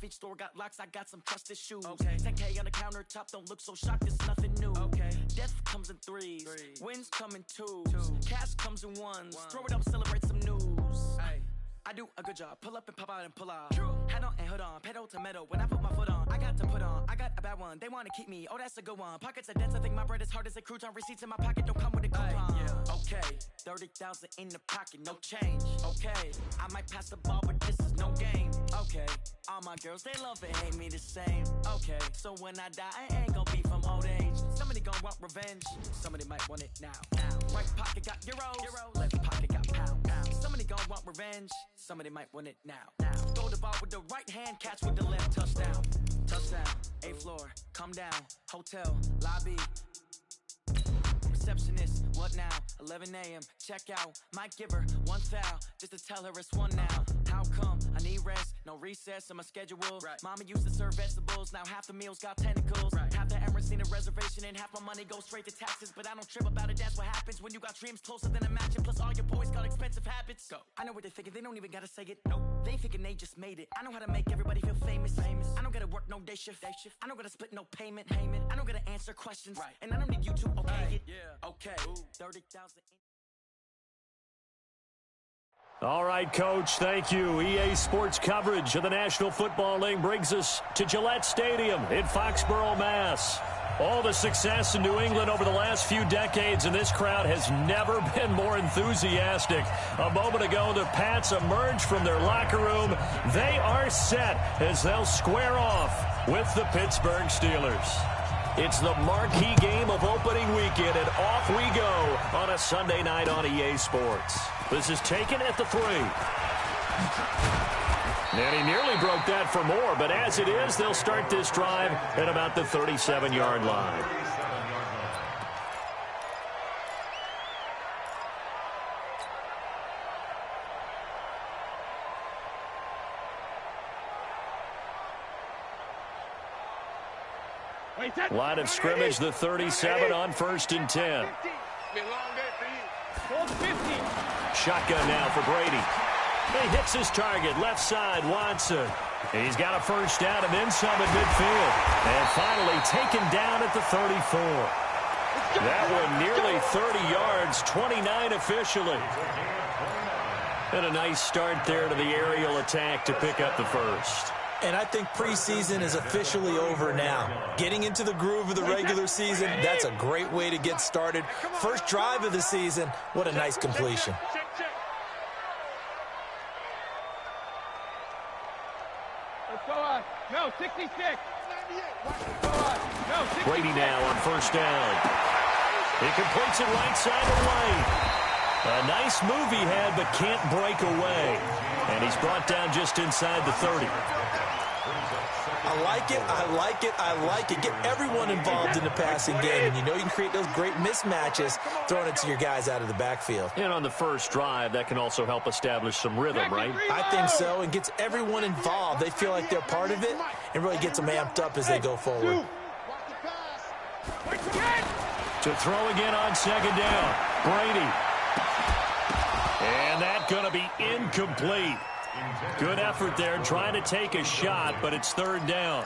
each store got locks, I got some trusted shoes. Okay. 10K on the countertop, don't look so shocked, it's nothing new. Okay. Death comes in threes, wins come in twos. Cash comes in ones, throw it up, celebrate some news. Ay. I do a good job, pull up and pop out and pull out. Head on and hood on, pedal to metal. When I put my foot on, I got to put on. I got a bad one, they want to keep me. Oh, that's a good one. Pockets are dense, I think my bread is hard as a crouton. Receipts in my pocket don't come with a coupon. Yeah. Okay, 30,000 in the pocket, no change. Okay, I might pass the ball, but this is no game. Okay, all my girls, they love and hate me the same. Okay, so when I die, I ain't gonna be from old age. Somebody gonna want revenge, somebody might want it now. Right pocket got euros, left pocket got pounds. Somebody gonna want revenge, somebody might want it now. Throw the ball with the right hand, catch with the left, touchdown. Touchdown, 8th floor, come down, hotel, lobby. Receptionist, what now? 11 a.m., check out. Might give her one foul, just to tell her it's one now. How come? I need rest, no recess in my schedule. Right. Mama used to serve vegetables, now half the meals got tentacles. Right. Half the errands need a reservation, and half my money goes straight to taxes. But I don't trip about it, that's what happens when you got dreams closer than a match. Plus all your boys got expensive habits. Go. I know what they're thinking, they don't even gotta say it. Nope. They thinking they just made it. I know how to make everybody feel famous. I don't gotta work no day shift. I don't gotta split no payment. I don't gotta answer questions. Right. And I don't need you to okay it. Yeah. Okay. 30,000. All right, Coach, thank you. EA Sports coverage of the National Football League brings us to Gillette Stadium in Foxborough, Mass. All the success in New England over the last few decades, and this crowd has never been more enthusiastic. A moment ago, the Pats emerged from their locker room. They are set as they'll square off with the Pittsburgh Steelers. It's the marquee game of opening weekend, and off we go on a Sunday night on EA Sports. This is taken at the 3. And he nearly broke that for more, but as it is, they'll start this drive at about the 37-yard line. Line of scrimmage, the 37 on 1st and 10. Shotgun now for Brady. He hits his target, left side, Watson. He's got a first down and then some at midfield. And finally taken down at the 34. That one nearly 30 yards, 29 officially. And a nice start there to the aerial attack to pick up the first. And I think preseason is officially over now. Getting into the groove of the regular season, that's a great way to get started. First drive of the season, what a nice completion. No, 66. Brady now on first down. He completes it right side of the lane. A nice move he had, but can't break away. And he's brought down just inside the 30. I like it, I like it, I like it. Get everyone involved in the passing game. And you know you can create those great mismatches throwing it to your guys out of the backfield. And on the first drive, that can also help establish some rhythm, right? I think so, and gets everyone involved. They feel like they're part of it and really gets them amped up as they go forward. To throw again on second down, Brady. And that's going to be incomplete. Good effort there, trying to take a shot, but it's third down.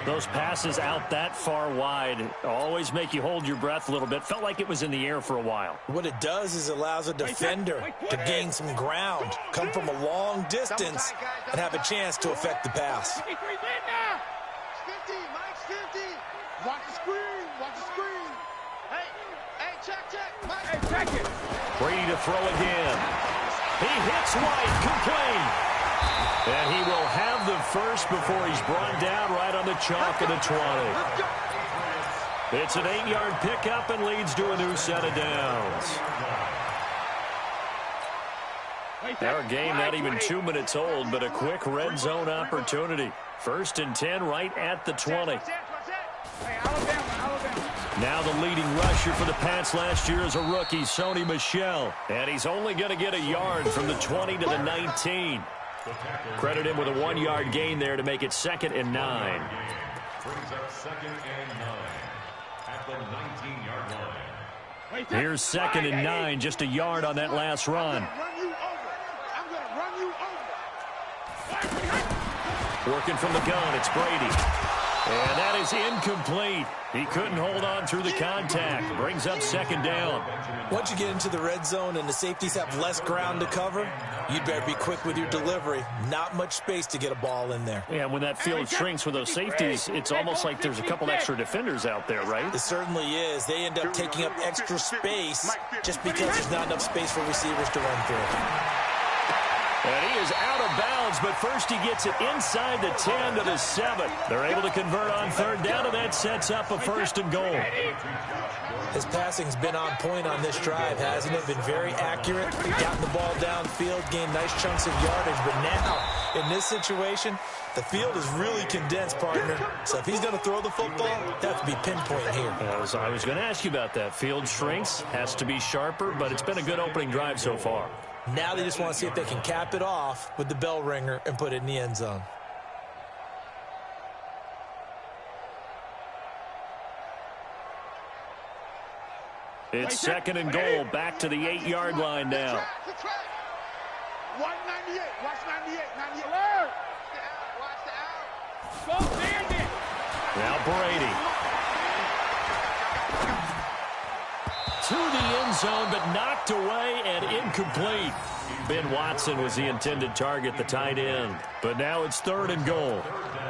Those passes out that far wide always make you hold your breath a little bit. Felt like it was in the air for a while. What it does is it allows a defender to gain some ground, come from a long distance, and have a chance to affect the pass. 50, Mike's 50. Watch the screen, watch the screen. Hey, check, Mike. Hey, check it. Brady to throw again. He hits White, complete. And he will have the first before he's brought down right on the chalk of the 20. It's an 8-yard pickup and leads to a new set of downs. Our game not even 2 minutes old, but a quick red zone opportunity. 1st and 10 right at the 20. Now the leading rusher for the Pats last year is a rookie, Sony Michel. And he's only going to get a yard from the 20 to the 19. Credit him with a 1-yard gain there to make it 2nd and 9. Brings up 2nd and 9 at the 19-yard line. Here's 2nd and 9, just a yard on that last run. Working from the gun, it's Brady. And that is incomplete. He couldn't hold on through the contact. Brings up second down. Once you get into the red zone and the safeties have less ground to cover, you'd better be quick with your delivery. Not much space to get a ball in there. Yeah, when that field shrinks with those safeties, it's almost like there's a couple extra defenders out there, right? It certainly is. They end up taking up extra space just because there's not enough space for receivers to run through. And he is out of bounds, but first he gets it inside the 10 to the 7. They're able to convert on third down, and that sets up a first and goal. His passing's been on point on this drive, hasn't it? Been very accurate, gotten the ball downfield, gained nice chunks of yardage. But now, in this situation, the field is really condensed, partner. So if he's going to throw the football, that has to be pinpoint here. I was going to ask you about that. Field shrinks, has to be sharper, but it's been a good opening drive so far. Now they just want to see if they can cap it off with the bell ringer and put it in the end zone. It's second and goal, back to the 8-yard line now. 198, watch 98, 98. Watch the out. Go, Bandit. Now Brady. To the end zone, but knocked away and incomplete. Ben Watson was the intended target, the tight end. But now it's third and goal.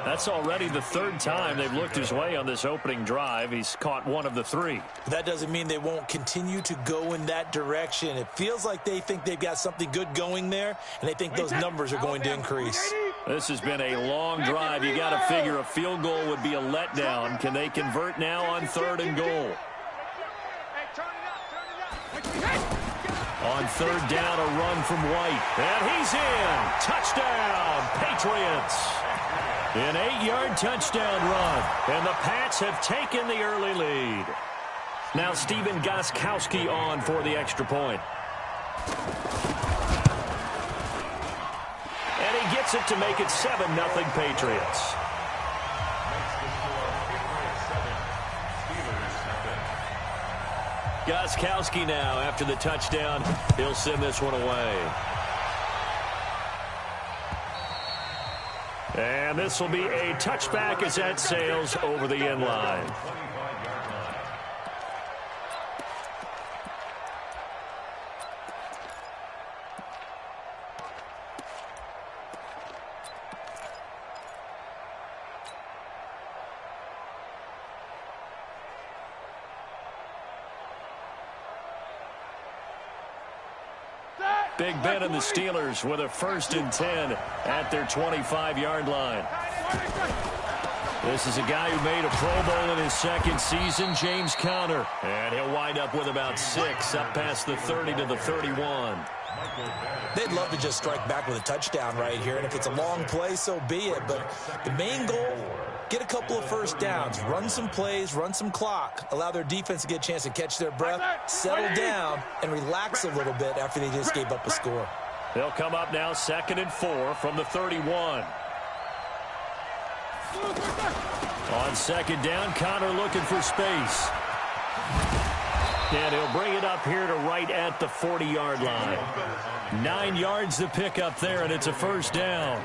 That's already the third time they've looked his way on this opening drive. He's caught one of the three. That doesn't mean they won't continue to go in that direction. It feels like they think they've got something good going there, and they think those numbers are going to increase. This has been a long drive. You got to figure a field goal would be a letdown. Can they convert now on third and goal? On third down, a run from White. And he's in. Touchdown, Patriots. An 8-yard touchdown run. And the Pats have taken the early lead. Now Stephen Gostkowski on for the extra point. And he gets it to make it 7-0 Patriots. Gostkowski now, after the touchdown, he'll send this one away. And this will be a touchback as that sails over the end line. Big Ben and the Steelers with a 1st and 10 at their 25-yard line. This is a guy who made a Pro Bowl in his second season, James Conner. And he'll wind up with about 6 up past the 30 to the 31. They'd love to just strike back with a touchdown right here, and if it's a long play, so be it. But the main goal, get a couple of first downs, run some plays, run some clock, allow their defense to get a chance to catch their breath, settle down, and relax a little bit after they just gave up a score. They'll come up now 2nd and 4 from the 31. On second down, Conner looking for space. And he'll bring it up here to right at the 40-yard line. 9 yards to pick up there, and it's a first down.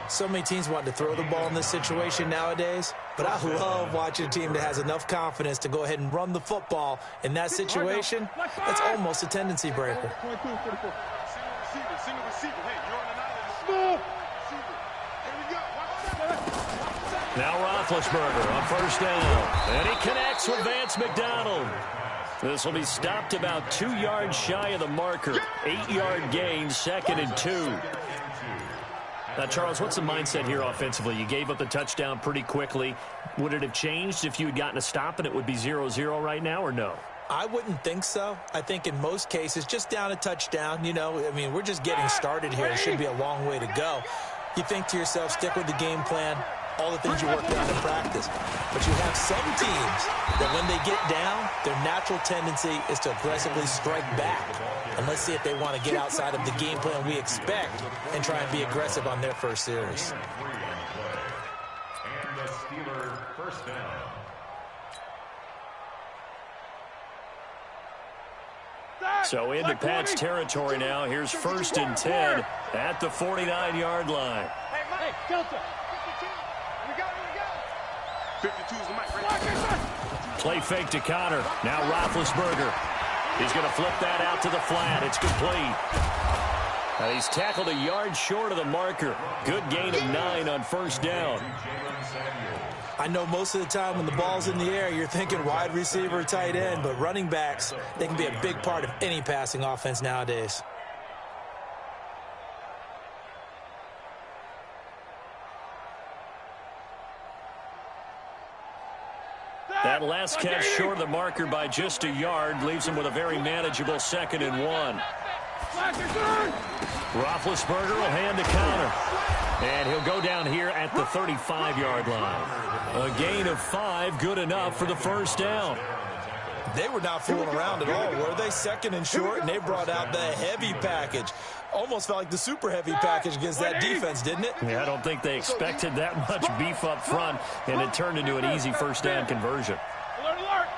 So many teams want to throw the ball in this situation nowadays, but I love watching a team that has enough confidence to go ahead and run the football. In that situation, it's almost a tendency breaker. Now Roethlisberger on first down, and he connects with Vance McDonald. This will be stopped about 2 yards shy of the marker. 8-yard gain, 2nd and 2. Now, Charles, what's the mindset here offensively? You gave up the touchdown pretty quickly. Would it have changed if you had gotten a stop and it would be 0-0 right now, or no? I wouldn't think so. I think in most cases, just down a touchdown, you know, I mean, we're just getting started here. It should be a long way to go. You think to yourself, stick with the game plan, all the things you worked on in practice. But you have some teams that when they get down, their natural tendency is to aggressively strike back. And let's see if they want to get outside of the game plan we expect and try and be aggressive on their first series. And the Steelers first down. So into Pats territory now. Here's 1st and 10 at the 49-yard line. Hey, Kelton. We go. 52 is the mic. Play fake to Connor. Now Roethlisberger. He's going to flip that out to the flat. It's complete. Now he's tackled a yard short of the marker. Good gain of 9 on first down. I know most of the time when the ball's in the air, you're thinking wide receiver, tight end, but running backs, they can be a big part of any passing offense nowadays. That last catch short of the marker by just a yard leaves him with a very manageable 2nd and 1. Roethlisberger will hand to Connor. And he'll go down here at the 35-yard line. A gain of 5, good enough for the first down. They were not fooling around at all, were they? 2nd and short, and they brought out the heavy package. Almost felt like the super heavy package against that defense, didn't it? Yeah, I don't think they expected that much beef up front, and it turned into an easy first down conversion. Alert.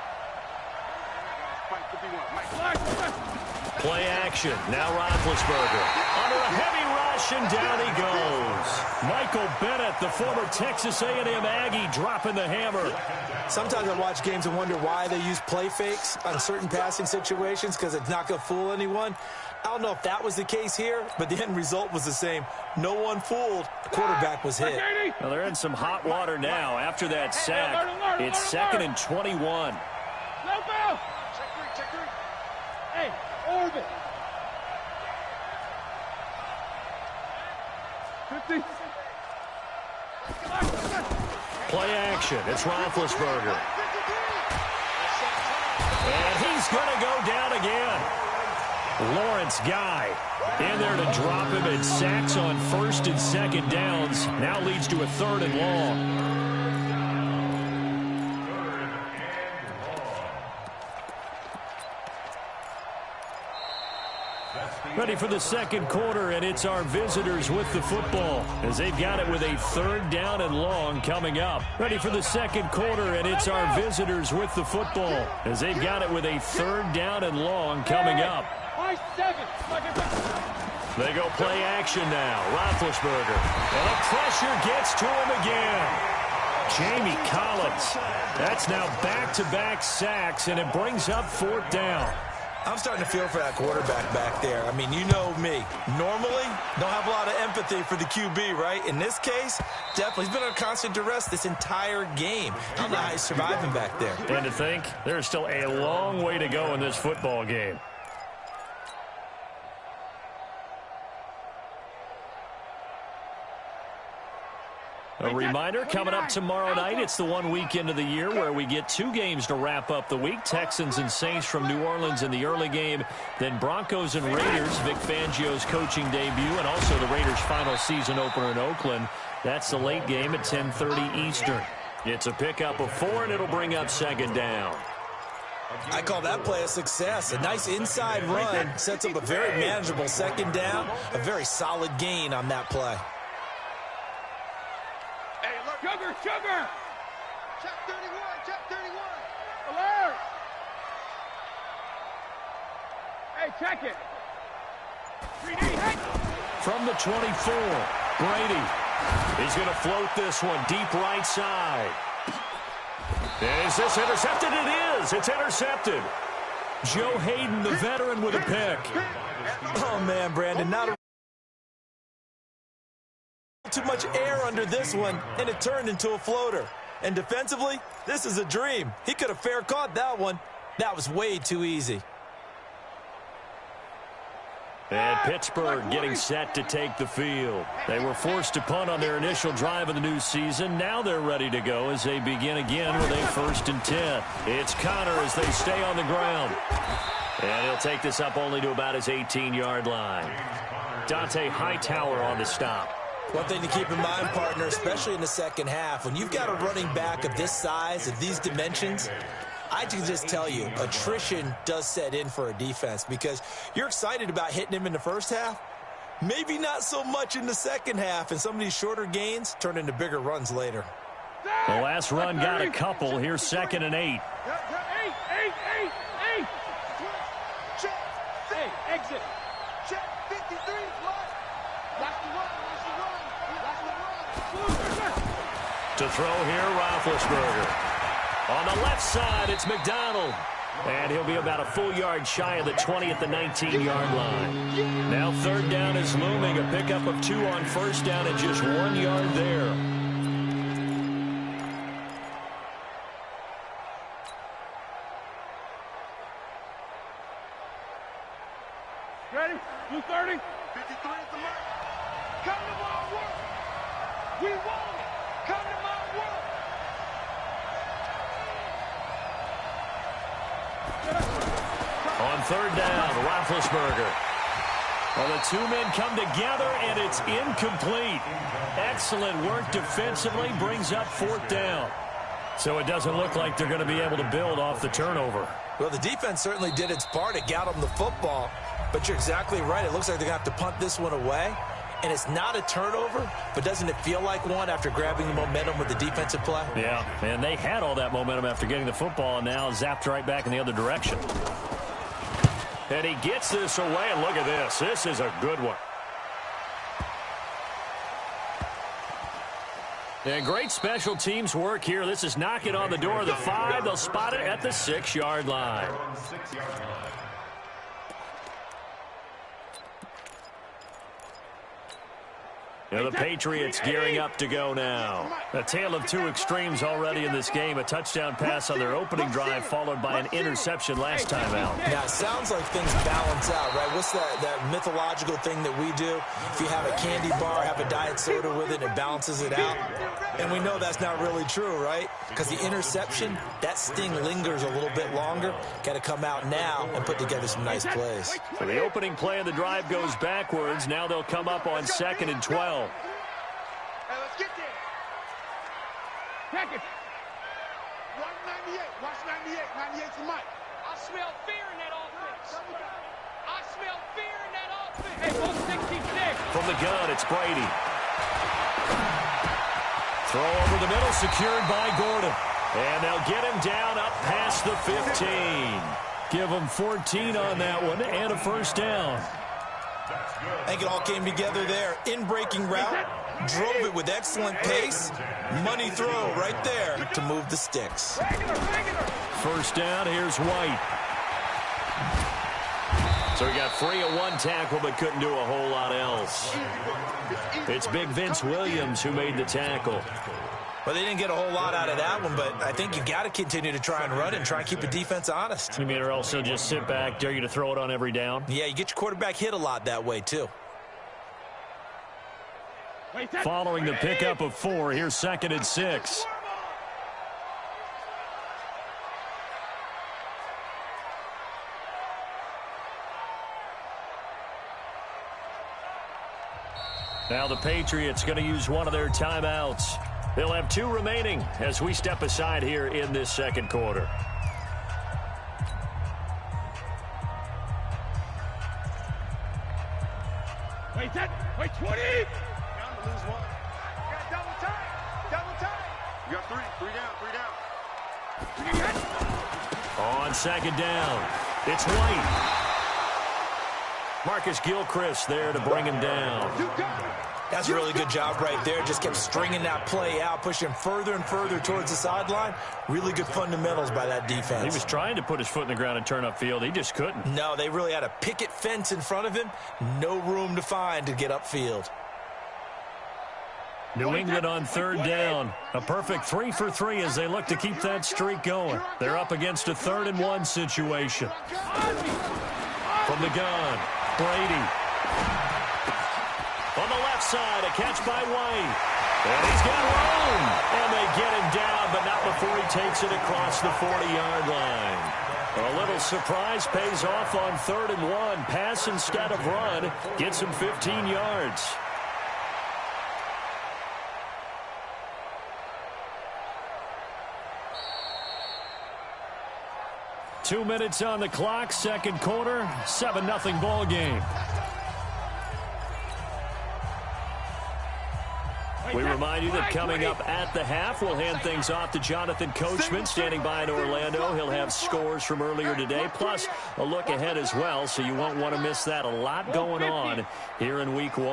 Play action. Now Roethlisberger. Under a heavy rush, and down he goes. Michael Bennett, the former Texas A&M Aggie, dropping the hammer. Sometimes I watch games and wonder why they use play fakes on certain passing situations, because it's not going to fool anyone. I don't know if that was the case here, but the end result was the same. No one fooled. The quarterback was hit. Well, they're in some hot water now after that sack. It's 2nd and 21. No bell. Check three. Hey, orbit. 50. Play action. It's Roethlisberger. And he's going to go down again. Lawrence Guy in there to drop him, and sacks on 1st and 2nd downs. Now leads to a 3rd and long. Ready for the second quarter, and it's our visitors with the football as they've got it with a 3rd down and long coming up. Ready for the second quarter, and it's our visitors with the football as they've got it with a 3rd down and long coming up. They go play action now. Roethlisberger. And the pressure gets to him again. Jamie Collins. That's now back-to-back sacks, and it brings up 4th down. I'm starting to feel for that quarterback back there. I mean, you know me. Normally, don't have a lot of empathy for the QB, right? In this case, definitely. He's been under constant duress this entire game. I don't know how he's surviving back there. And to think, there's still a long way to go in this football game. A reminder, coming up tomorrow night, it's the one weekend of the year where we get 2 games to wrap up the week. Texans and Saints from New Orleans in the early game. Then Broncos and Raiders, Vic Fangio's coaching debut, and also the Raiders' final season opener in Oakland. That's the late game at 10:30 Eastern. It's a pickup of 4, and it'll bring up 2nd down. I call that play a success. A nice inside run sets up a very manageable 2nd down. A very solid gain on that play. Sugar! Check 31! Alert! Hey, check it! 3D, hey! From the 24, Brady. He's going to float this one deep right side. Is this intercepted? It is! It's intercepted. Joe Hayden, the veteran, with a pick. Oh, man, Brandon, not too much air under this one, and it turned into a floater. And defensively, this is a dream. He could have fair caught that one. That was way too easy. And Pittsburgh getting set to take the field. They were forced to punt on their initial drive of the new season. Now they're ready to go as they begin again with a 1st and 10. It's Connor as they stay on the ground. And he'll take this up only to about his 18-yard line. Dante Hightower on the stop. One thing to keep in mind, partner, especially in the second half, when you've got a running back of this size, of these dimensions, I can just tell you, attrition does set in for a defense because you're excited about hitting him in the first half. Maybe not so much in the second half, and some of these shorter gains turn into bigger runs later. The last run got a couple. Here's 2nd and 8. Hey, exit. Check 53, watch the run. To throw here, Roethlisberger. On the left side, it's McDonald. And he'll be about a full yard shy of the 20 at the 19-yard line. Now third down is looming. A pickup of 2 on first down and just 1 yard there. Ready? 230. 53 at the mark. Come to my work. We want it. Come to my work. On third down, Roethlisberger. Well, the 2 men come together, and it's incomplete. Excellent work defensively, brings up fourth down. So it doesn't look like they're going to be able to build off the turnover. Well, the defense certainly did its part. It got them the football. But you're exactly right. It looks like they're going to have to punt this one away. And it's not a turnover, but doesn't it feel like one after grabbing the momentum with the defensive play? Yeah, and they had all that momentum after getting the football, and now zapped right back in the other direction. And he gets this away, and look at this. This is a good one. And great special teams work here. This is knocking on the door of the 5. They'll spot it at the 6-yard line. Now the Patriots gearing up to go now. A tale of 2 extremes already in this game. A touchdown pass on their opening drive followed by an interception last time out. Now, it sounds like things balance out, right? What's that mythological thing that we do? If you have a candy bar, have a diet soda with it, it balances it out. And we know that's not really true, right? Because the interception, that sting lingers a little bit longer. Got to come out now and put together some nice plays. So the opening play of the drive goes backwards. Now they'll come up on 2nd and 12. Hey, let's get there. Package. Watch 98. Watch 98. 98's the mic. I smell fear in that offense. I smell fear in that offense. Hey, both 66. From the gun, it's Brady. Throw over the middle, secured by Gordon. And they'll get him down up past the 15. Give him 14 on that one and a first down. I think it all came together there. In-breaking route, drove it with excellent pace. Money throw right there to move the sticks. First down, here's White. So he got free of 1 tackle but couldn't do a whole lot else. It's Big Vince Williams who made the tackle. Well, they didn't get a whole lot out of that one, but I think you got to continue to try and run it and try and keep the defense honest. You mean or else they'll just sit back, dare you to throw it on every down? Yeah, you get your quarterback hit a lot that way, too. Following the pickup of 4, here's 2nd and 6. Now the Patriots going to use one of their timeouts. They'll have 2 remaining as we step aside here in this second quarter. Wait, 20. Down to lose 1. You got double time. Double time. You got 3. 3 down. 3 down. On 2nd down, it's White. Marcus Gilchrist there to bring him down. That's a really good job right there. Just kept stringing that play out, pushing further and further towards the sideline. Really good fundamentals by that defense. He was trying to put his foot in the ground and turn upfield. He just couldn't. No, they really had a picket fence in front of him. No room to find to get upfield. New England on 3rd down. A perfect 3 for 3 as they look to keep that streak going. They're up against a 3rd and 1 situation. From the gun, Brady. On the left side, a catch by White. And he's got room. And they get him down, but not before he takes it across the 40-yard line. A little surprise pays off on 3rd and 1. Pass instead of run. Gets him 15 yards. Two minutes on the clock, second quarter, 7-0 ball game. We remind you that coming up at the half, we'll hand things off to Jonathan Coachman, standing by in Orlando. He'll have scores from earlier today, plus a look ahead as well, so you won't want to miss that. A lot going on here in Week 1.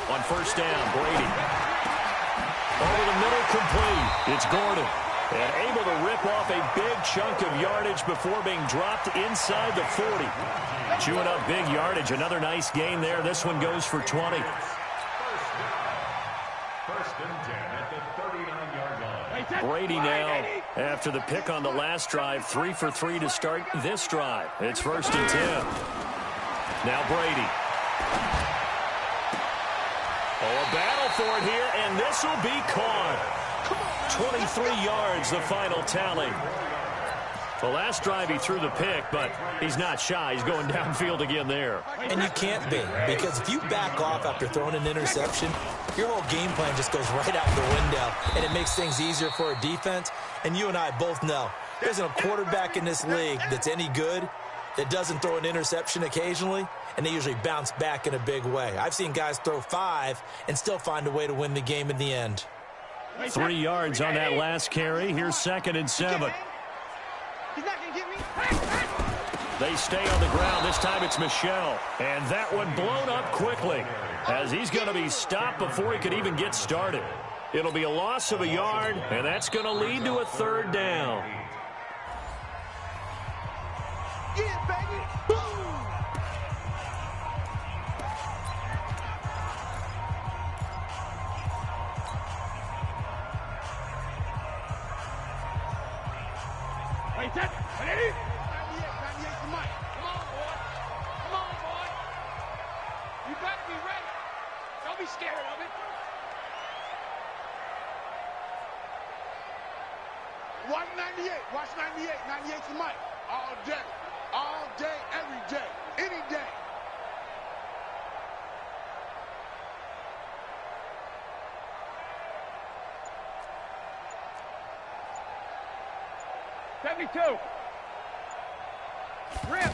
On first down, Brady. complete. It's Gordon. And able to rip off a big chunk of yardage before being dropped inside the 40. Chewing up big yardage. Another nice gain there. This one goes for 20. First and 10 at the 39-yard line. Brady now, after the pick on the last drive, 3 for 3 to start this drive. It's first and 10. Now Brady. Oh, a battle for it here, and this will be caught. 23 yards, the final tally. The last drive he threw the pick, but he's not shy. He's going downfield again there. And you can't be, because if you back off after throwing an interception, your whole game plan just goes right out the window, and it makes things easier for a defense. And you and I both know there isn't a quarterback in this league that's any good that doesn't throw an interception occasionally, and they usually bounce back in a big way. I've seen guys throw 5 and still find a way to win the game in the end. 3 yards on that last carry. Here's second and 7. He's not going to get me. They stay on the ground. This time it's Michel. And that one blown up quickly as he's going to be stopped before he could even get started. It'll be a loss of a yard, and that's going to lead to a third down. Get it, baby. Boom. Wait, that. Ready? 98's the mic. Come on, boy. Come on, boy. You better be ready. Don't be scared of it. Watch 98. Watch 98. 98's the mic. All day. All day, every day. Any day. Rip.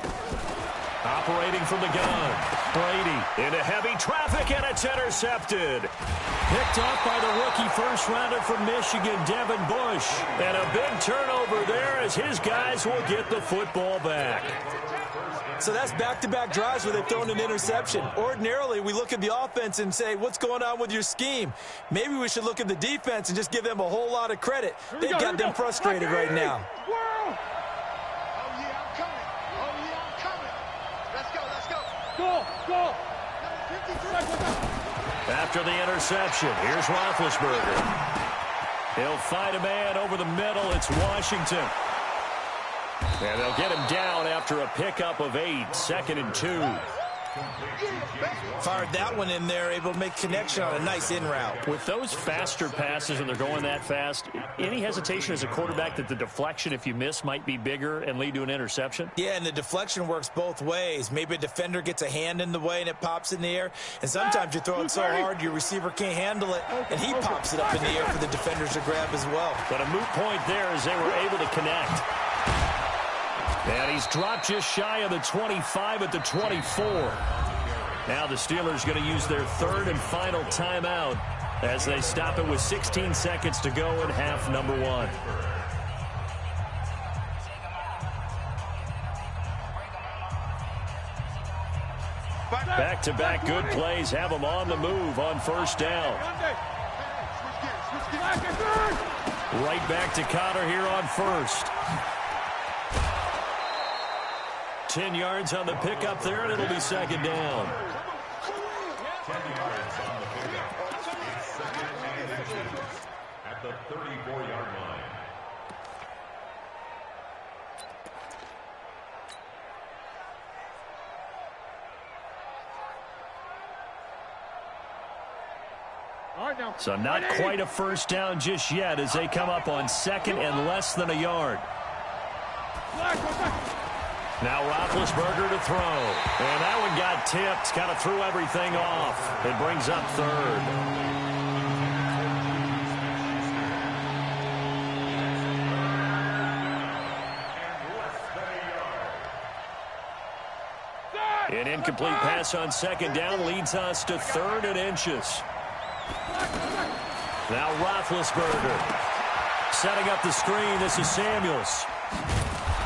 Operating from the gun. Brady into heavy traffic, and it's intercepted. Picked off by the rookie first-rounder from Michigan, Devin Bush. And a big turnover there as his guys will get the football back. So that's back-to-back drives where they've thrown an interception. Ordinarily, we look at the offense and say, what's going on with your scheme? Maybe we should look at the defense and just give them a whole lot of credit. They've got them frustrated right now. Oh, yeah, I'm coming. Oh, yeah, I'm coming. Let's go, let's go. Go. After the interception, here's Roethlisberger. He'll fight a man over the middle. It's Washington. And they'll get him down after a pickup of 8, 2nd and 2. Fired that one in there, able to make connection on a nice in route. With those faster passes and they're going that fast, any hesitation as a quarterback that the deflection, if you miss, might be bigger and lead to an interception? Yeah, and the deflection works both ways. Maybe a defender gets a hand in the way and it pops in the air. And sometimes you throw it so hard your receiver can't handle it, and he pops it up in the air for the defenders to grab as well. But a moot point there as they were able to connect. And he's dropped just shy of the 25 at the 24. Now the Steelers going to use their third and final timeout as they stop it with 16 seconds to go in half number 1. Back-to-back good plays have them on the move on first down. Right back to Cotter here on first. 10 yards on the pickup there, and it'll be second down. 10 yards on the pickup. Second and 2 at the 34-yard line. So not quite a first down just yet as they come up on second and less than a yard. Now Roethlisberger to throw. And that one got tipped. Kind of threw everything off. It brings up third. An incomplete pass on second down leads us to 3rd and inches. Now Roethlisberger setting up the screen. This is Samuels.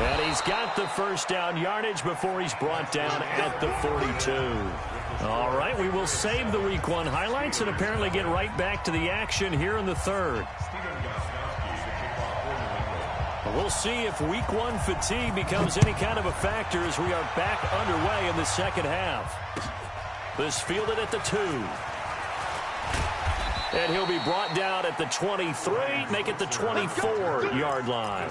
And he's got the first down yardage before he's brought down at the 42. All right, we will save the Week 1 highlights and apparently get right back to the action here in the third. We'll see if week one fatigue becomes any kind of a factor as we are back underway in the second half. This fielded at the 2. And he'll be brought down at the 23, make it the 24-yard line.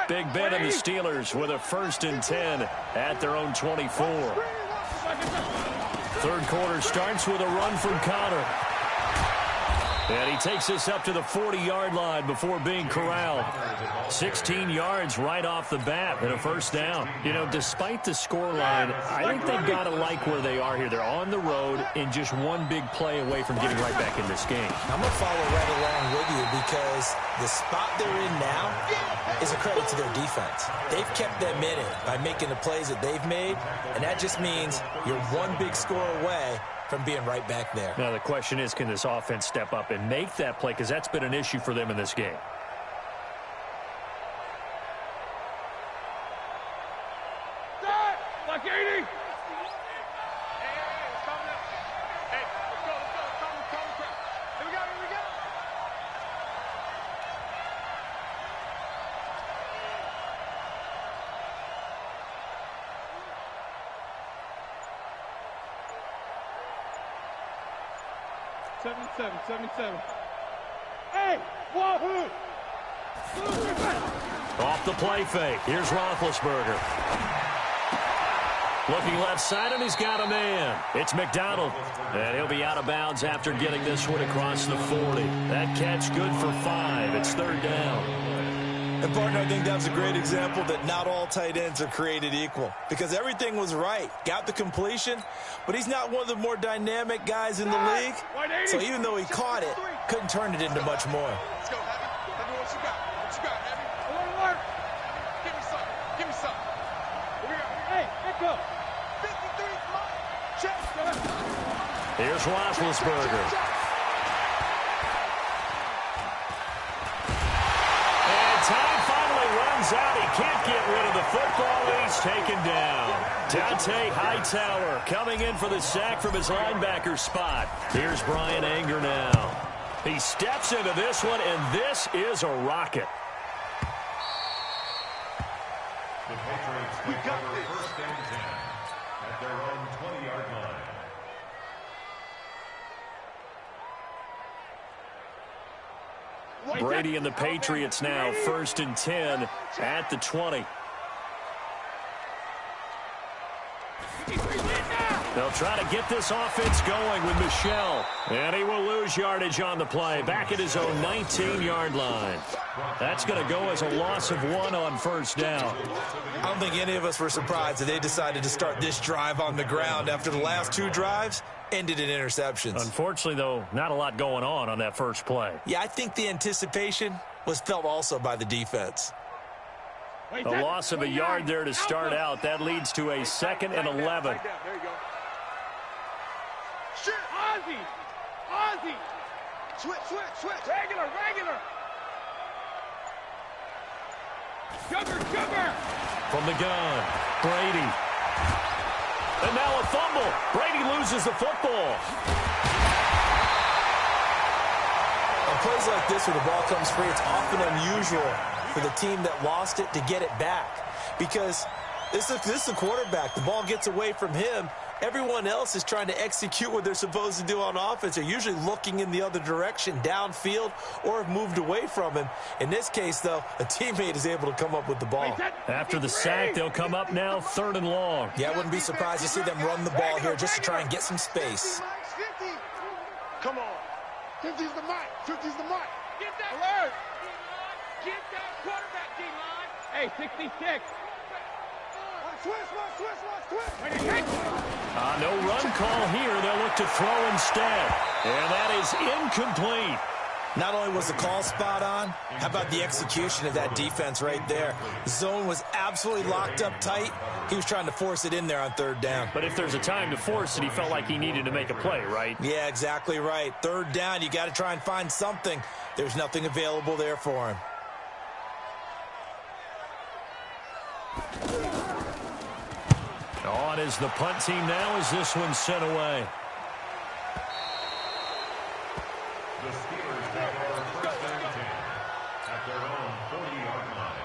Big Ben and the Steelers with a 1st and 10 at their own 24. Third quarter starts with a run from Connor. And he takes us up to the 40-yard line before being corralled. 16 yards right off the bat and a 1st down. You know, despite the scoreline, I think they've got to like where they are here. They're on the road and just one big play away from getting right back in this game. I'm going to follow right along with you because the spot they're in now is a credit to their defense. They've kept them in it by making the plays that they've made, and that just means you're one big score away from being right back there. Now, the question is, can this offense step up and make that play? Because that's been an issue for them in this game. Like 80. Seven. Hey, wahoo! Off the play fake. Here's Roethlisberger. Looking left side, and he's got a man. It's McDonald. And he'll be out of bounds after getting this one across the 40. That catch good for 5. It's 3rd down. And, partner, I think that was a great example that not all tight ends are created equal because everything was right. Got the completion, but he's not one of the more dynamic guys in the league. So even though he caught it, couldn't turn it into much more. Let's go, Heavy. Heavy, what you got? What you got, Heavy? Alert! Give me some. Give me some. Hey, let go. 53, come on. Check. Here's Roethlisberger. Time finally runs out. He can't get rid of the football. He's taken down. Dante Hightower coming in for the sack from his linebacker spot. Here's Brian Anger now. He steps into this one, and this is a rocket. The Patriots take over 1st and 10 at their own 20-yard line. Brady and the Patriots now 1st and 10 at the 20. They'll try to get this offense going with Michel. And he will lose yardage on the play. Back at his own 19-yard line. That's going to go as a loss of 1 on 1st down. I don't think any of us were surprised that they decided to start this drive on the ground after the last 2 drives ended in interceptions. Unfortunately, though, not a lot going on that first play. Yeah, I think the anticipation was felt also by the defense. A loss of a yard there to start out. That leads to a 2nd and 11. There you go. Shit, Ozzy. Switch. Regular. Sugar. From the gun, Brady. And now a fumble. Brady loses the football. On plays like this where the ball comes free, it's often unusual for the team that lost it to get it back. Because this is the quarterback. The ball gets away from him. Everyone else is trying to execute what they're supposed to do on offense. They're usually looking in the other direction, downfield, or have moved away from him. In this case, though, a teammate is able to come up with the ball. After the sack, they'll come up now 3rd and long. Yeah, I wouldn't be surprised to see them run the ball here just to try and get some space. 50. Come on. 50's the mic. 50's the mic. Get that alert. Get that quarterback, D-line. Hey, 66. Switch. No run call here. They'll look to throw instead. And that is incomplete. Not only was the call spot on, how about the execution of that defense right there? The zone was absolutely locked up tight. He was trying to force it in there on 3rd down. But if there's a time to force it, he felt like he needed to make a play, right? Yeah, exactly right. 3rd down, you got to try and find something. There's nothing available there for him. On is the punt team now as this one's sent away. The Steelers take over first and 10 at their own 40-yard line.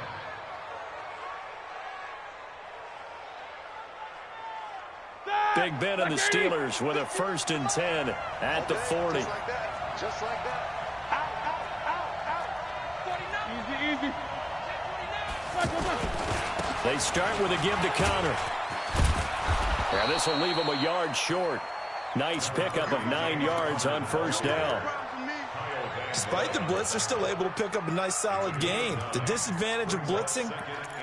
Big Ben and the Steelers with a first and 10 at the 40. Just like that. Just like that. Easy. They start with a give to Connor. And this will leave them a yard short. Nice pickup of 9 yards on first down. Despite the blitz, they're still able to pick up a nice solid gain. The disadvantage of blitzing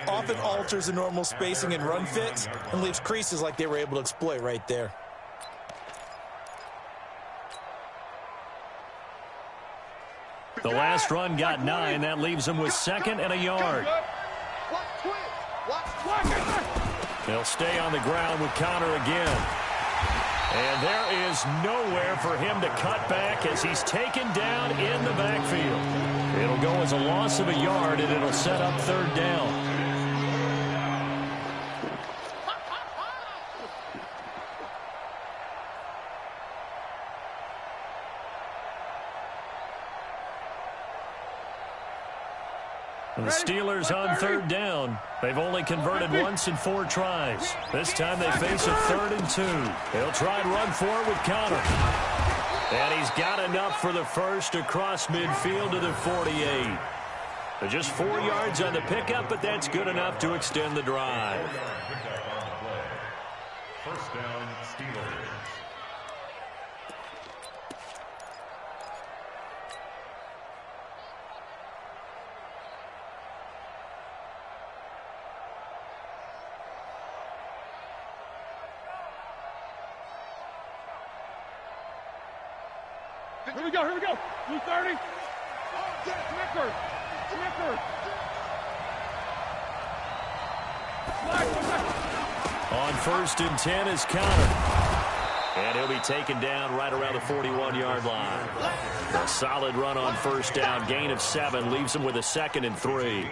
often alters the normal spacing and run fits and leaves creases like they were able to exploit right there. The last run got 9. That leaves them with second and a yard. They'll stay on the ground with Connor again. And there is nowhere for him to cut back as he's taken down in the backfield. It'll go as a loss of a yard, and it'll set up third down. The Steelers on third down. They've only converted once in 4 tries. This time they face a 3rd and 2. They'll try and run for it with Connor. And he's got enough for the first across midfield to the 48. Just 4 yards on the pickup, but that's good enough to extend the drive. First down, Steelers. Here we go, here we go. Blue 30. Snicker. Snicker. On first and 10 is Connor. And he'll be taken down right around the 41-yard line. A solid run on first down. Gain of 7 leaves him with a 2nd and 3.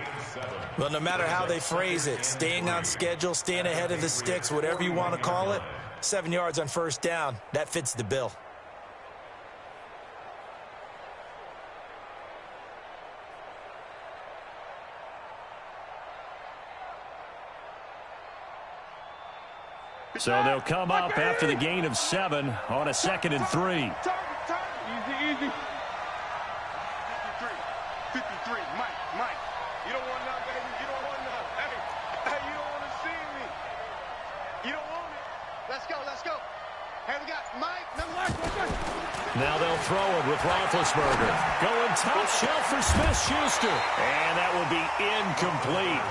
Well, no matter how they phrase it, staying on schedule, staying ahead of the sticks, whatever you want to call it, 7 yards on first down, that fits the bill. So they'll come up after the gain of 7 on a 2nd and 3. Easy, easy. 53, Mike. You don't want none, baby. You don't want none. Hey, you don't want to see me. You don't want it. Let's go. Hey, we got Mike. Now they'll throw it with Roethlisberger. Going top shelf for Smith-Schuster. And that will be incomplete.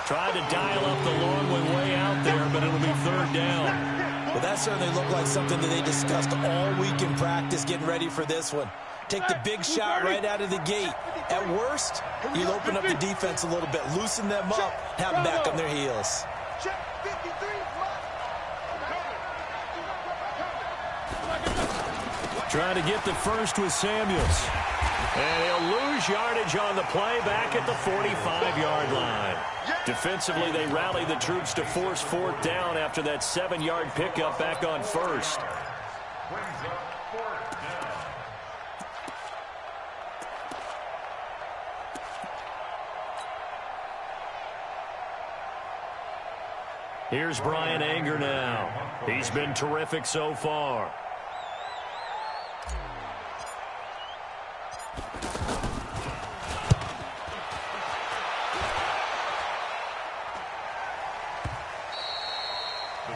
Tried to dial up the long way out there, but it'll be third down. Well, that certainly looked like something that they discussed all week in practice getting ready for this one. Take the big shot right out of the gate. At worst, you'll open up the defense a little bit, loosen them up, have them back on their heels. Trying to get the first with Samuels. And he'll lose yardage on the play back at the 45-yard line. Defensively, they rally the troops to force 4th down after that 7-yard pickup back on first. Here's Brian Anger now. He's been terrific so far.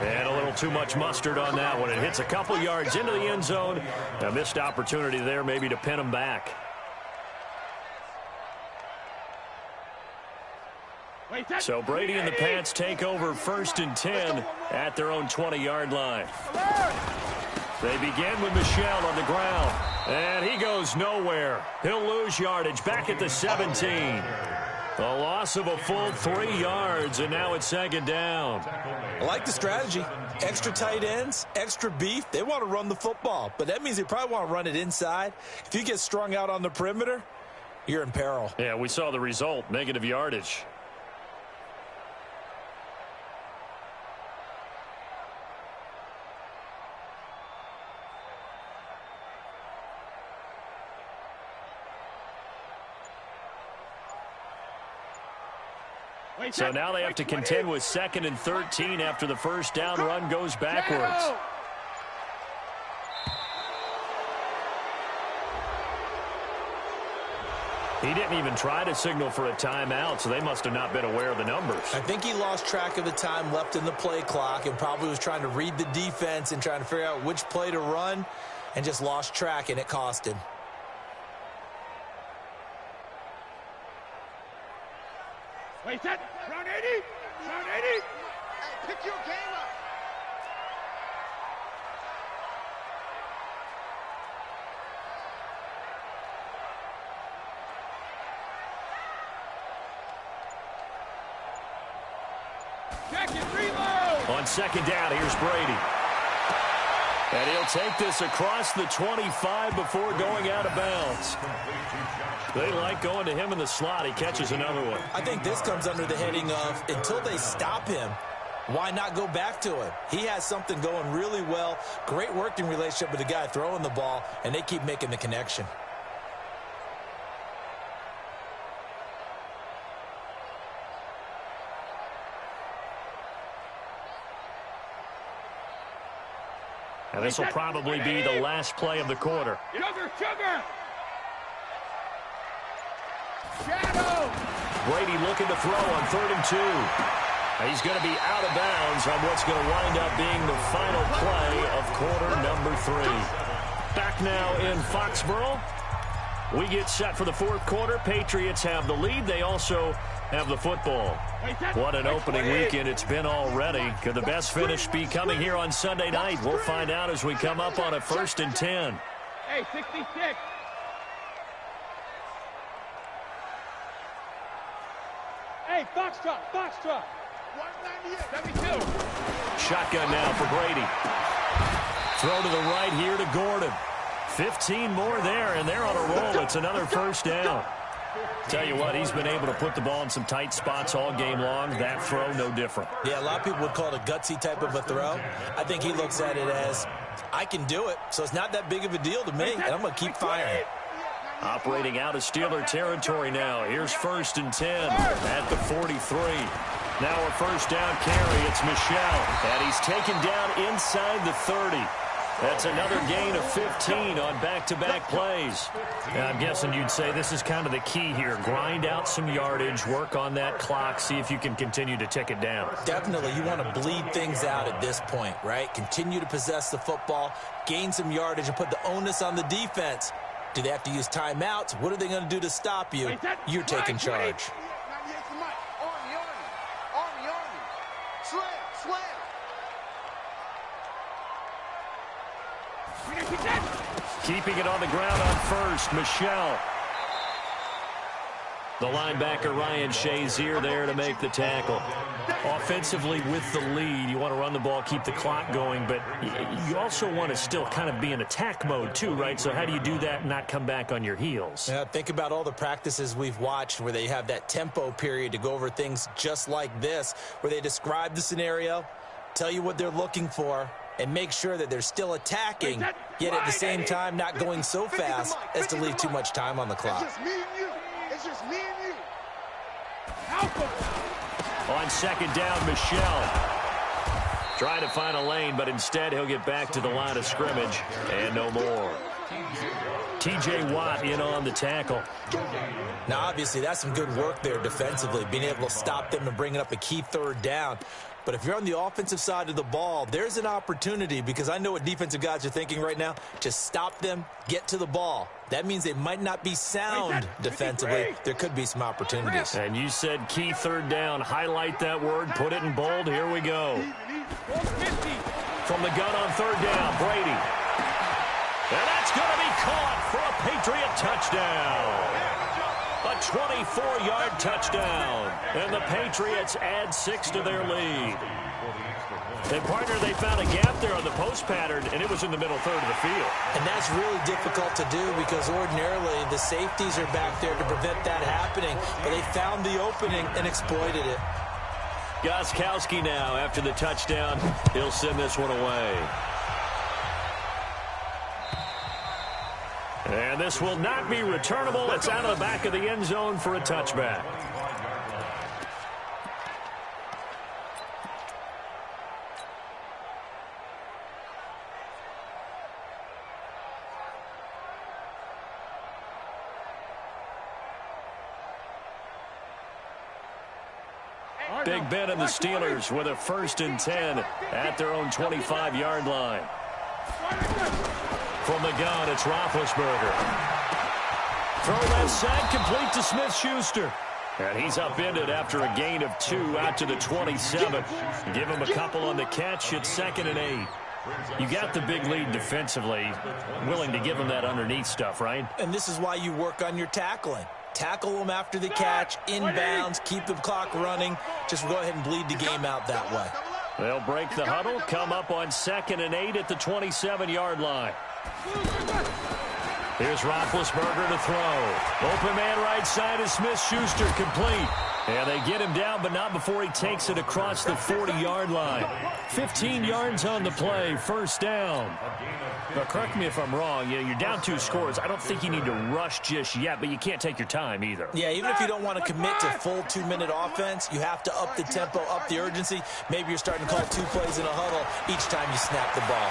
And a little too much mustard on that one. It hits a couple yards into the end zone. A missed opportunity there maybe to pin him back. So Brady and the Pats take over first and 10 at their own 20-yard line. They begin with Michel on the ground. And he goes nowhere. He'll lose yardage back at the 17. A loss of a full 3 yards, and now it's 2nd down. I like the strategy. Extra tight ends, extra beef. They want to run the football, but that means they probably want to run it inside. If you get strung out on the perimeter, you're in peril. Yeah, we saw the result, negative yardage. So now they have to contend with 2nd and 13 after the first down run goes backwards. He didn't even try to signal for a timeout, so they must have not been aware of the numbers. I think he lost track of the time left in the play clock and probably was trying to read the defense and trying to figure out which play to run and just lost track, and it cost him. Wait, set. Round 80. Round 80. Hey, pick your game up. On 2nd down, here's Brady. And he'll take this across the 25 before going out of bounds. They like going to him in the slot. He catches another one. I think this comes under the heading of until they stop him, why not go back to him? He has something going really well. Great working relationship with the guy throwing the ball, and they keep making the connection. And this will probably be the last play of the quarter. Sugar! Shadow! Brady looking to throw on 3rd and 2. He's going to be out of bounds on what's going to wind up being the final play of quarter number 3. Back now in Foxborough. We get set for the 4th quarter. Patriots have the lead. They also have the football. What an opening weekend it's been already. Could the best finish be coming here on Sunday night? We'll find out as we come up on a 1st and 10. Hey, 66. Hey, Foxtrot. 198. 72. Shotgun now for Brady. Throw to the right here to Gordon. 15 more there, and they're on a roll. It's another 1st down. Tell you what, he's been able to put the ball in some tight spots all game long. That throw, no different. Yeah, a lot of people would call it a gutsy type of a throw. I think he looks at it as, I can do it, so it's not that big of a deal to me, and I'm going to keep firing. Operating out of Steeler territory now. Here's 1st and 10 at the 43. Now a 1st down carry. It's Michel, and he's taken down inside the 30. That's another gain of 15 on back-to-back plays. And I'm guessing you'd say this is kind of the key here. Grind out some yardage, work on that clock, see if you can continue to tick it down. Definitely. You want to bleed things out at this point, right? Continue to possess the football, gain some yardage, and put the onus on the defense. Do they have to use timeouts? What are they going to do to stop you? You're taking charge. Keeping it on the ground on 1st, Michel. The linebacker, Ryan Shazier, there to make the tackle. Offensively with the lead, you want to run the ball, keep the clock going, but you also want to still kind of be in attack mode too, right? So how do you do that and not come back on your heels? Yeah, think about all the practices we've watched where they have that tempo period to go over things just like this, where they describe the scenario, tell you what they're looking for, and make sure that they're still attacking, yet at the same time not going so fast as to leave too much time on the clock. It's just me and you. It's just me and you. On 2nd down, Michel. Trying to find a lane, but instead he'll get back to the line of scrimmage, and no more. T.J. Watt in on the tackle. Now, obviously, that's some good work there defensively, being able to stop them and bringing up a key 3rd down. But if you're on the offensive side of the ball, there's an opportunity, because I know what defensive guys are thinking right now, to stop them, get to the ball. That means they might not be sound defensively. There could be some opportunities. And you said key 3rd down. Highlight that word. Put it in bold. Here we go. From the gun on 3rd down, Brady. And that's going to be caught for a Patriot touchdown. A 24-yard touchdown. And the Patriots add 6 to their lead. And, partner, they found a gap there on the post pattern, and it was in the middle 3rd of the field. And that's really difficult to do because ordinarily the safeties are back there to prevent that happening. But they found the opening and exploited it. Gostkowski now, after the touchdown, he'll send this one away. And this will not be returnable. It's out of the back of the end zone for a touchback. Big Ben and the Steelers with a 1st and 10 at their own 25-yard line. From the gun, it's Roethlisberger. Throw left side, complete to Smith-Schuster. And he's upended after a gain of 2 out to the 27. Give him a couple on the catch. It's 2nd and 8. You got the big lead defensively. Willing to give him that underneath stuff, right? And this is why you work on your tackling. Tackle them after the catch, inbounds, keep the clock running. Just go ahead and bleed the game out that way. They'll break the huddle, come up on 2nd and 8 at the 27-yard line. Here's Roethlisberger to throw. Open man right side is Smith-Schuster, complete. And they get him down, but not before he takes it across the 40-yard line. 15 yards on the play, 1st down. Now, correct me if I'm wrong. You're down 2 scores. I don't think you need to rush just yet, but you can't take your time either. Yeah, even if you don't want to commit to full 2-minute offense, you have to up the tempo, up the urgency. Maybe you're starting to call 2 plays in a huddle each time you snap the ball.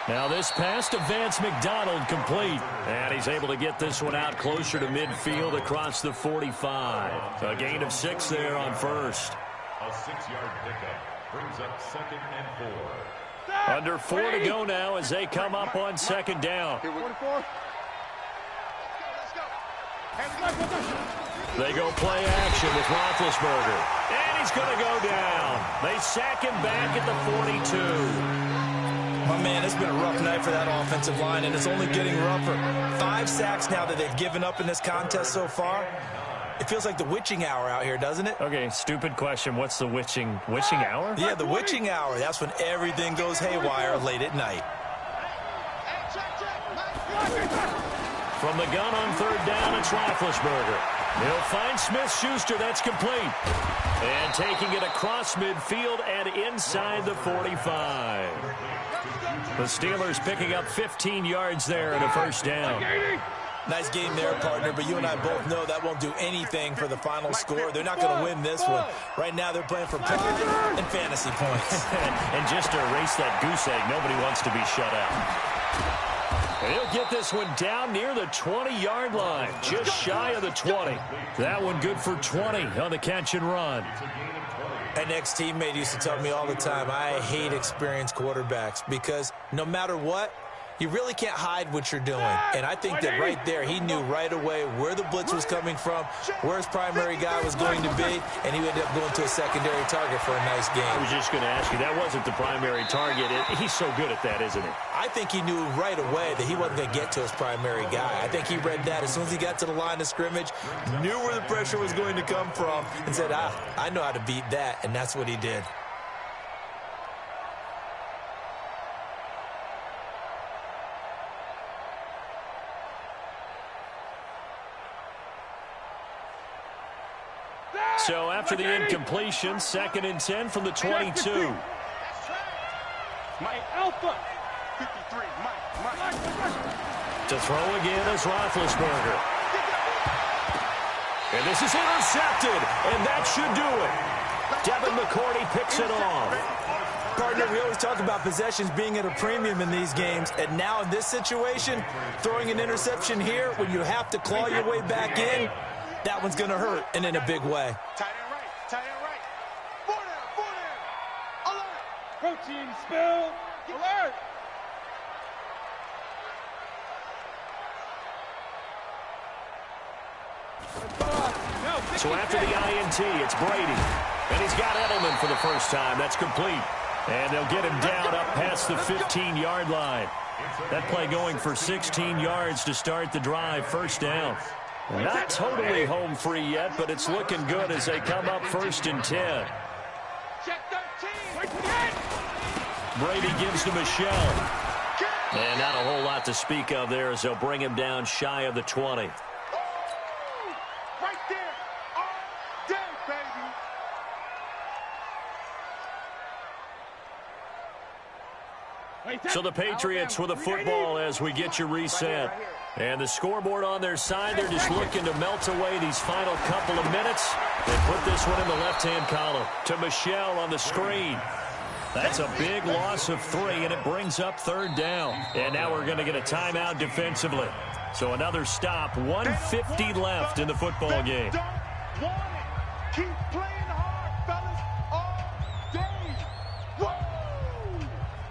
Now this pass to Vance McDonald, complete. And he's able to get this one out closer to midfield across the 45. A gain of 6 there on 1st. A 6-yard pickup brings up 2nd and 4. Under 4 to go now as they come up on 2nd down. 44. They go play action with Roethlisberger. And he's going to go down. They sack him back at the 42. My man, it's been a rough night for that offensive line, and it's only getting rougher. 5 sacks now that they've given up in this contest so far. It feels like the witching hour out here, doesn't it? Okay, stupid question. What's the witching hour? Yeah, the witching hour. That's when everything goes haywire late at night. From the gun on 3rd down, it's Roethlisberger. He'll find Smith-Schuster. That's complete. And taking it across midfield and inside the 45. The Steelers picking up 15 yards there and a 1st down. Nice game there, partner, but you and I both know that won't do anything for the final score. They're not going to win this one. Right now, they're playing for pride and fantasy points. And just to erase that goose egg, nobody wants to be shut out. And he'll get this one down near the 20-yard line, just shy of the 20. That one good for 20 on the catch and run. An ex-teammate used to tell me all the time, I hate experienced quarterbacks because no matter what, you really can't hide what you're doing. And I think that right there, he knew right away where the blitz was coming from, where his primary guy was going to be, and he ended up going to a secondary target for a nice game. I was just going to ask you, that wasn't the primary target. He's so good at that, isn't he? I think he knew right away that he wasn't going to get to his primary guy. I think he read that as soon as he got to the line of scrimmage, knew where the pressure was going to come from, and said, I know how to beat that, and that's what he did. So after the incompletion, 2nd and 10 from the 22. Mike Alpha. 53. Mike. To throw again is Roethlisberger. And this is intercepted, and that should do it. Devin McCourty picks it off. Partner, we always talk about possessions being at a premium in these games, and now in this situation, throwing an interception here when you have to claw your way back in, that one's going to hurt, and in a big way. Tight end right. Tight end right. 4 down. Alert. Protein spill. Alert. So after the INT, it's Brady. And he's got Edelman for the first time. That's complete. And they'll get him down up past the 15-yard line. That play going for 16 yards to start the drive. 1st down. Not totally home free yet, but it's looking good as they come up 1st and 10. Check 13. Brady gives to Michelle. And not a whole lot to speak of there as they'll bring him down shy of the 20. Right there. All day, baby. So the Patriots with the football as we get you reset. And the scoreboard on their side, they're just looking to melt away these final couple of minutes. They put this one in the left-hand column to Michelle on the screen. That's a big loss of 3, and it brings up 3rd down. And now we're going to get a timeout defensively. So another stop, 1:50 left in the football game. Keep playing hard, fellas, all day. Woo!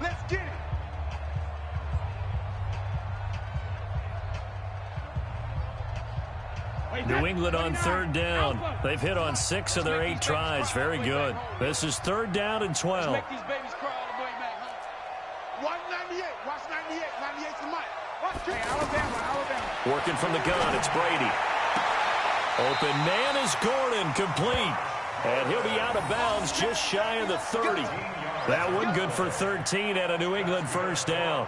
Let's get it. New England on third down. They've hit on 6 of their 8 tries. Very good. This is 3rd down and 12. Make these babies cry all the way back home. Watch 98. Watch 98. 98's the mic. Watch hey, Alabama. Working from the gun, it's Brady. Open man is Gordon, complete. And he'll be out of bounds just shy of the 30. That one good for 13 at a New England first down.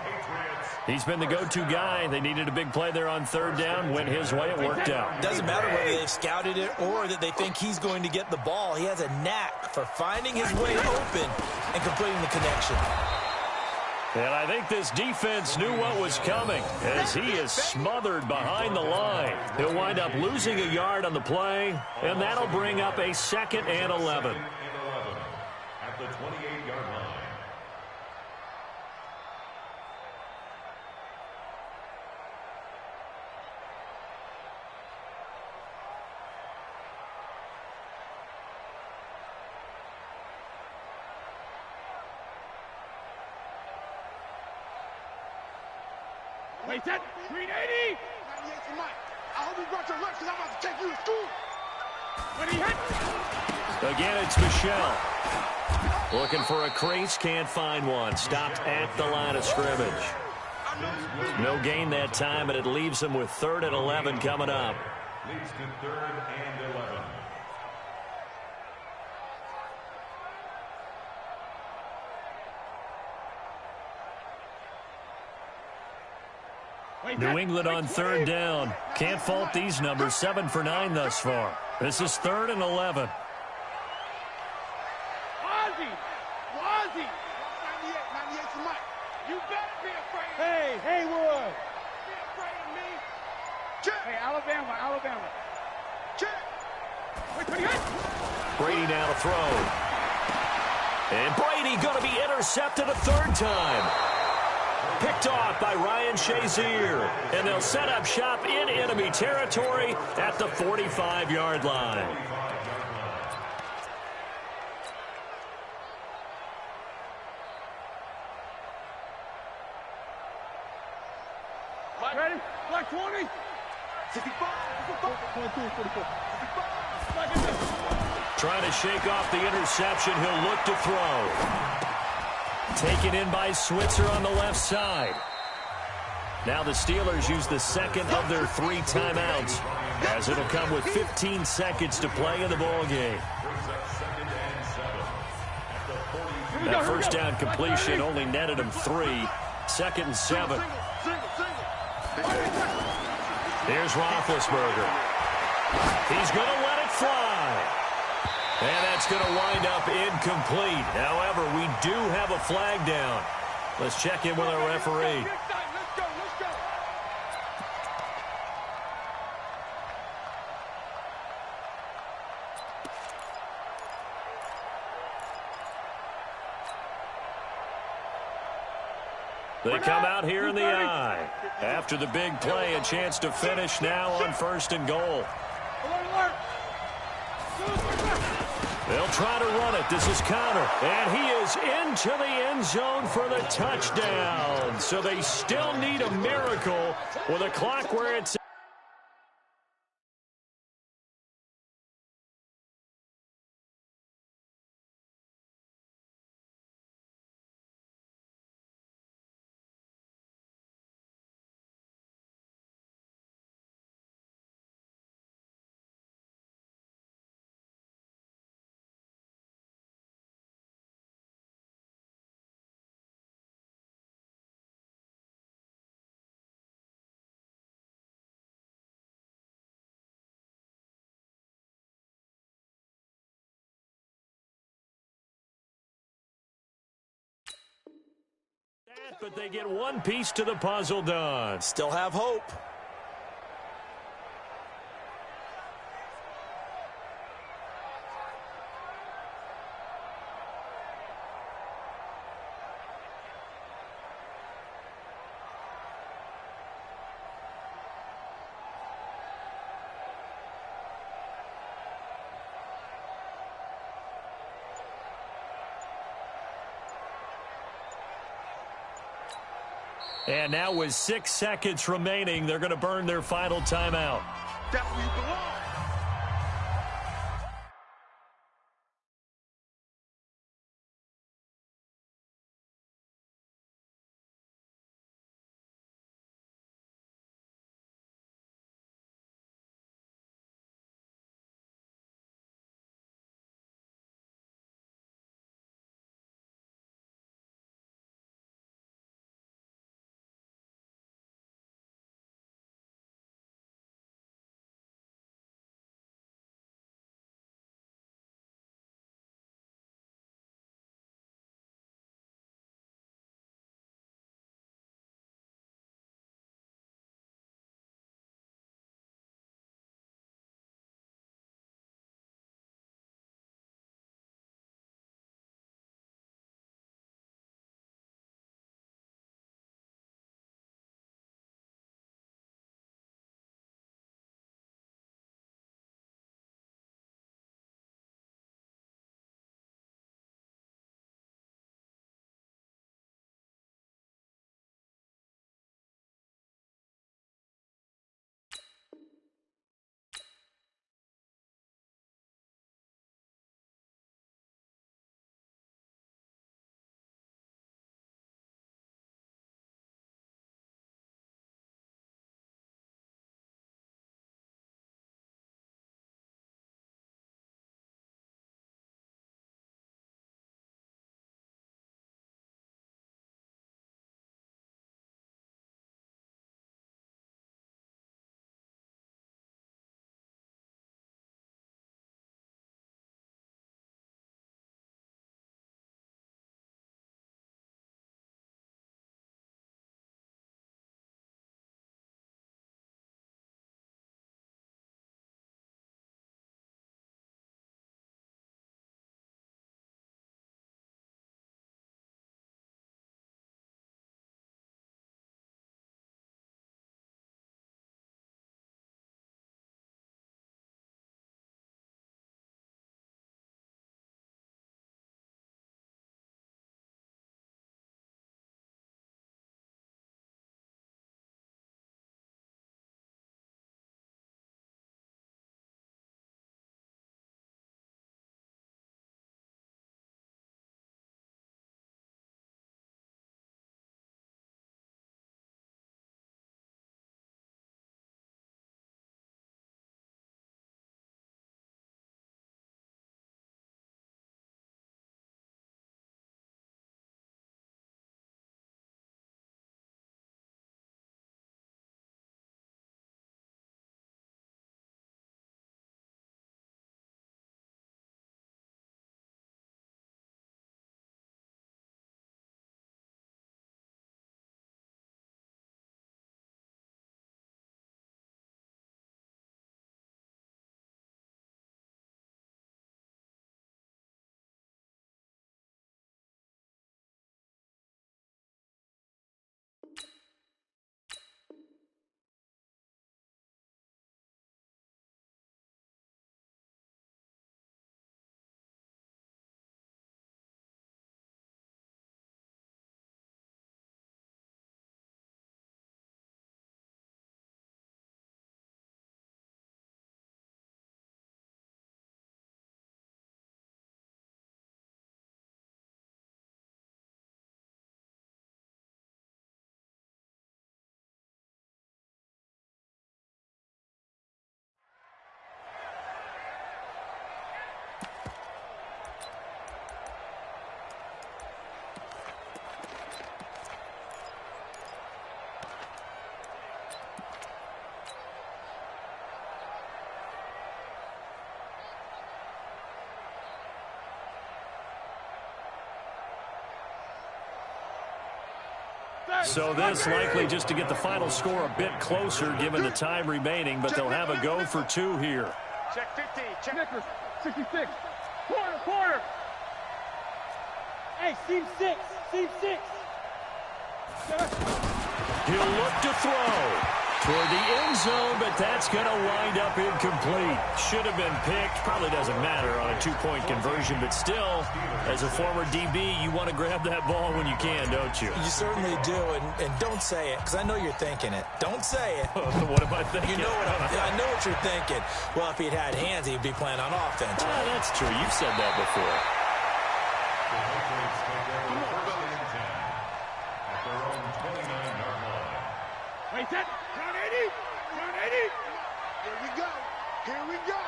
He's been the go-to guy. They needed a big play there on 3rd down. Went his way. It worked out. Doesn't matter whether they've scouted it or that they think he's going to get the ball. He has a knack for finding his way open and completing the connection. And I think this defense knew what was coming as he is smothered behind the line. He'll wind up losing a yard on the play, and that'll bring up a 2nd and 11. At the 28-yard line. Wait, that 380. 98's the mic. I hope you brought your lunch because I'm about to take you to school. When he hit. Again, it's Michelle. Looking for a crease, can't find one. Stopped at the line of scrimmage. No gain that time, and it leaves him with 3rd and 11 coming up. Leads to 3rd and 11. New England on 3rd down. Can't fault these numbers. 7 for 9 thus far. This is 3rd and 11. Ozzy! 98's the mic. You better be afraid. Hey, Haywood! Be afraid of me. Check. Hey, Alabama. Check. Brady now to throw. And Brady going to be intercepted a 3rd time. Picked off by Ryan Shazier. And they'll set up shop in enemy territory at the 45-yard line. Ready? Black 20. 65. 44. Trying to shake off the interception. He'll look to throw. Taken in by Switzer on the left side. Now the Steelers use the 2nd of their 3 timeouts, as it'll come with 15 seconds to play in the ballgame. That first down completion only netted him 3. 2nd and 7. Here's Roethlisberger. He's going to let it fly. And that's going to wind up incomplete. However, we do have a flag down. Let's check in with our referee. They come out here in the eye. After the big play, a chance to finish now on 1st and goal. They'll try to run it. This is Connor. And he is into the end zone for the touchdown. So they still need a miracle with a clock where it's... But they get one piece to the puzzle done. Still have hope. And now with 6 seconds remaining, they're going to burn their final timeout. That's where you belong. So this likely just to get the final score a bit closer given the time remaining, but they'll have a go for 2 here. Check 50. Check Nicholas. 66. Corner. Hey, seam 6. Seam 6. He'll look to throw. toward the end zone, but that's going to wind up incomplete. Should have been picked. Probably doesn't matter on a two-point conversion, but still, as a former DB, you want to grab that ball when you can, don't you? You certainly do, and don't say it, because I know you're thinking it. Don't say it. What am I thinking? You know I know what you're thinking. Well, if he'd had hands, he'd be playing on offense. Right? That's true. You've said that before. Wait, that. Count 80. Count 80. Here we go. Here we go.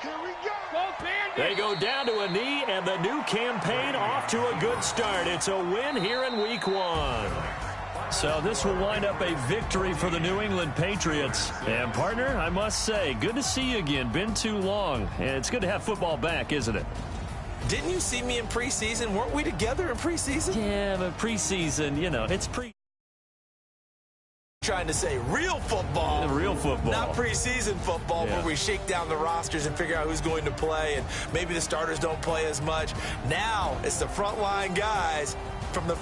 Here we go. Go, Bandit. They go down to a knee, and the new campaign off to a good start. It's a win here in Week 1. So this will wind up a victory for the New England Patriots. And, partner, I must say, good to see you again. Been too long. And it's good to have football back, isn't it? Didn't you see me in preseason? Weren't we together in preseason? Yeah, but preseason, you know, it's Trying to say real football. Real football. Not preseason football, yeah, where we shake down the rosters and figure out who's going to play, and maybe the starters don't play as much. Now it's the frontline guys from the